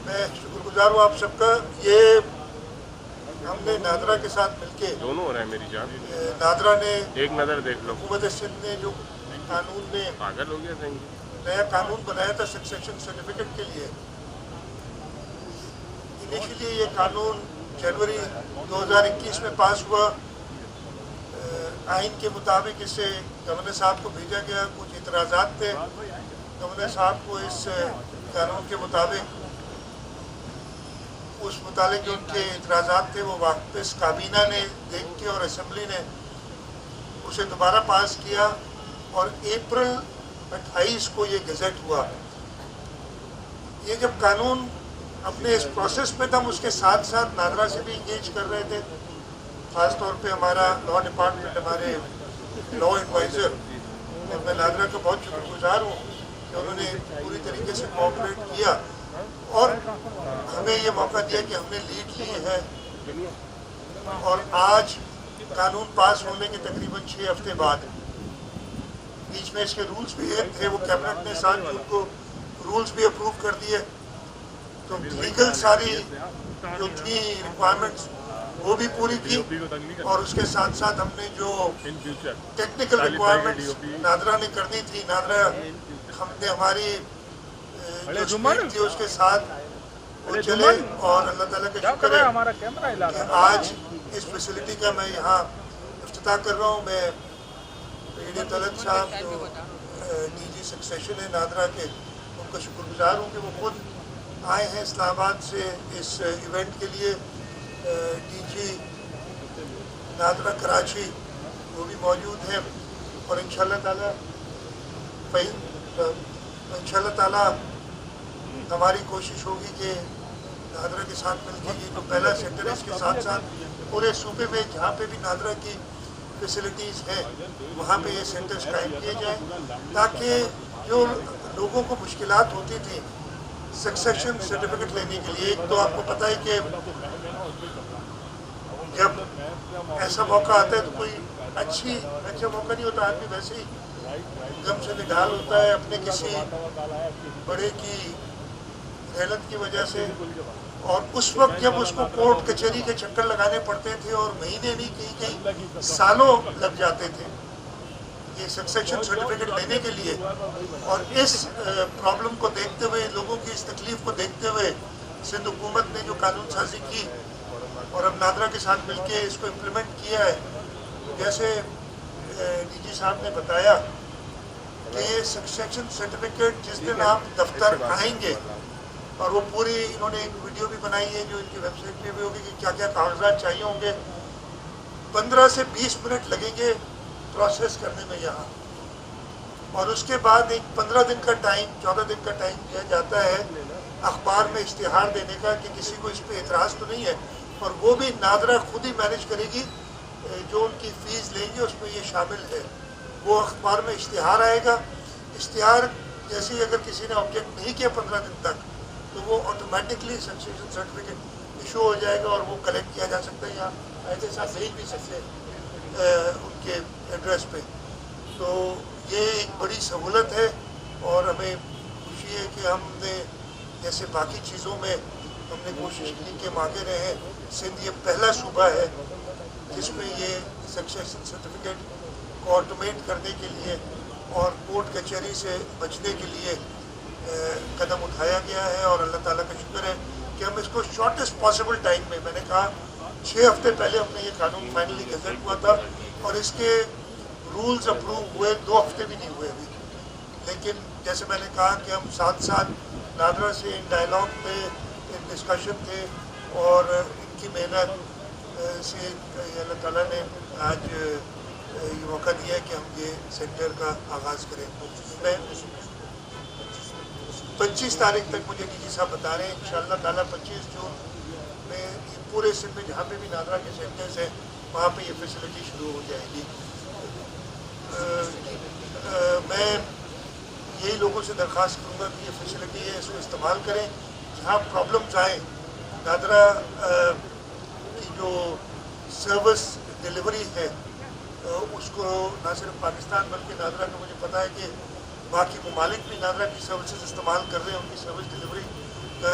میں شکرگزار ہوں آپ سب کا. یہ ہم نے نادرا کے ساتھ مل کے دونوں ہو رہے ہیں میری جان. نادرا نے ایک نظر دیکھ لو. حکومت سندھ نے جو قانون میں پاگل ہو گیا تھا. نیا قانون بنایا تھا سکسیشن سرٹیفکیٹ کے لیے. انیشلی یہ قانون جنوری 2021 میں پاس ہوا. آئین کے مطابق اسے گورنر صاحب کو بھیجا گیا. کچھ اعتراضات تھے گورنر صاحب کو اس قانون کے مطابق. اس متعلق جو ان کے اعتراضات تھے وہ واپس کابینہ نے دیکھ کے اور اسمبلی نے اسے دوبارہ پاس کیا اور اپریل 28 کو یہ گزٹ ہوا. یہ جب قانون اپنے اس پروسیس میں تھا ہم اس کے ساتھ ساتھ نادرا سے بھی انگیج کر رہے تھے. خاص طور پہ ہمارا لا ڈپارٹمنٹ ہمارے لا ایڈوائزر اور میں نادرا کا بہت شکر گزار ہوں کہ انہوں نے پوری طریقے سے کوآپریٹ کیا اور ہمیں یہ موقع دیا کہ ہم نے لیڈ لی ہے. اور آج قانون پاس ہونے کے تقریباً 6 ہفتے بعد بیچ میں اس کے رولز بھی تھے. وہ کیبنٹ نے 7 جون کو رولز بھی اپروو کر دیے. تو لیگل ساری جو تھی ریکوائرمنٹس وہ بھی پوری کی اور اس کے ساتھ ساتھ ہم نے جو ٹیکنیکل ریکوائرمنٹس نادرا نے کرنی تھی نادرا ہم نے ہماری جو سپیڈ تھی اس کے ساتھ وہ چلے. اور اللہ تعالیٰ کا شکر ہے کہ آج اس فیسلٹی کا میں یہاں افتتاح کر رہا ہوں. میں ایڈی طلعت صاحب جو ڈی جی سکسیشن ہے نادرا کے ان کا شکر گزار ہوں کہ وہ خود آئے ہیں اسلام آباد سے اس ایونٹ کے لیے. ڈی جی نادرا کراچی وہ بھی موجود ہیں اور انشاءاللہ تعالیٰ ہماری کوشش ہوگی کہ نادرا کے ساتھ مل کے یہ جو پہلا سینٹر ہے اس کے ساتھ ساتھ پورے صوبے میں جہاں پہ بھی نادرا کی فیسلٹیز ہیں وہاں پہ یہ سینٹرز قائم کیے جائیں تاکہ جو لوگوں کو مشکلات ہوتی تھیں سکسیشن سرٹیفکیٹ لینے کے لیے. ایک تو آپ کو پتہ ہے کہ جب ایسا موقع آتا ہے تو کوئی اچھا موقع نہیں ہوتا. آدمی ویسے ہی غم سے نڈال ہوتا ہے اپنے کسی بڑے کی رحلت کی وجہ سے. اور اس وقت جب اس کو کورٹ کچہری کے چکر لگانے پڑتے تھے اور مہینے نہیں کہیں سالوں لگ جاتے تھے یہ سکسیشن سرٹیفکیٹ لینے کے لیے. اور اس پرابلم کو دیکھتے ہوئے لوگوں کی اس تکلیف کو دیکھتے ہوئے سندھ حکومت نے جو قانون سازی کی اور اب نادرا کے ساتھ مل کے اس کو امپلیمنٹ کیا ہے. جیسے ڈی جی صاحب نے بتایا کہ یہ سکسیشن سرٹیفکیٹ جس دن آپ دفتر آئیں گے اور وہ پوری انہوں نے ایک ویڈیو بھی بنائی ہے جو ان کی ویب سائٹ پہ بھی ہوگی کہ کیا کیا کاغذات چاہیے ہوں گے. 15 سے 20 منٹ لگیں گے پروسیس کرنے میں یہاں. اور اس کے بعد ایک 15 دن کا ٹائم 14 دن کا ٹائم دیا جاتا ہے اخبار میں اشتہار دینے کا کہ کسی کو اس پہ اعتراض تو نہیں ہے. اور وہ بھی نادرا خود ہی مینیج کرے گی. جو ان کی فیس لیں گے اس میں یہ شامل ہے. وہ اخبار میں اشتہار آئے گا. اشتہار جیسے اگر کسی نے آبجیکٹ نہیں کیا 15 دن تک تو وہ آٹومیٹکلی سکسیشن سرٹیفکیٹ ایشو ہو جائے گا اور وہ کلیکٹ کیا جا سکتا ہے. یہاں ایسے ساتھ بھیج بھی سکتے ان کے ایڈریس پہ. تو یہ ایک بڑی سہولت ہے اور ہمیں خوشی ہے کہ ہم نے جیسے باقی چیزوں میں ہم نے کوشش کی کہ ہم آگے رہیں. سندھ یہ پہلا صوبہ ہے جس میں یہ سکسیشن سرٹیفکیٹ کو آٹومیٹ کرنے کے لیے اور کورٹ کچہری سے بچنے کے لیے قدم اٹھایا گیا ہے. اور اللہ تعالیٰ کا شکر ہے کہ ہم اس کو شارٹیسٹ پاسبل ٹائم میں نے کہا 6 ہفتے پہلے ہم نے یہ قانون فائنلی گزٹ ہوا تھا اور اس کے رولز اپروو ہوئے 2 ہفتے بھی نہیں ہوئے ابھی. لیکن جیسے میں نے کہا کہ ہم ساتھ ساتھ نادرا سے ان ڈائلاگ تھے ان ڈسکشن تھے اور ان کی محنت سے اللہ تعالیٰ نے آج یہ موقع دیا ہے کہ ہم یہ سینٹر کا آغاز کریں. میں 25 تاریخ تک مجھے ڈی جی صاحب بتا رہے ہیں انشاءاللہ تعالیٰ 25 جون میں پورے سندھ میں جہاں پہ بھی نادرا کے سینٹرز ہیں وہاں پہ یہ فیسلٹی شروع ہو جائے گی. میں یہی لوگوں سے درخواست کروں گا کہ یہ فیسلٹی ہے اس کو استعمال کریں. جہاں پرابلمز آئیں نادرا کی جو سروس ڈیلیوری ہے اس کو نہ صرف پاکستان بلکہ نادرا کا مجھے پتہ ہے کہ باقی ممالک بھی نادرا کی سروسز استعمال کر رہے ہیں. ان کی سروس ڈیلیوری کا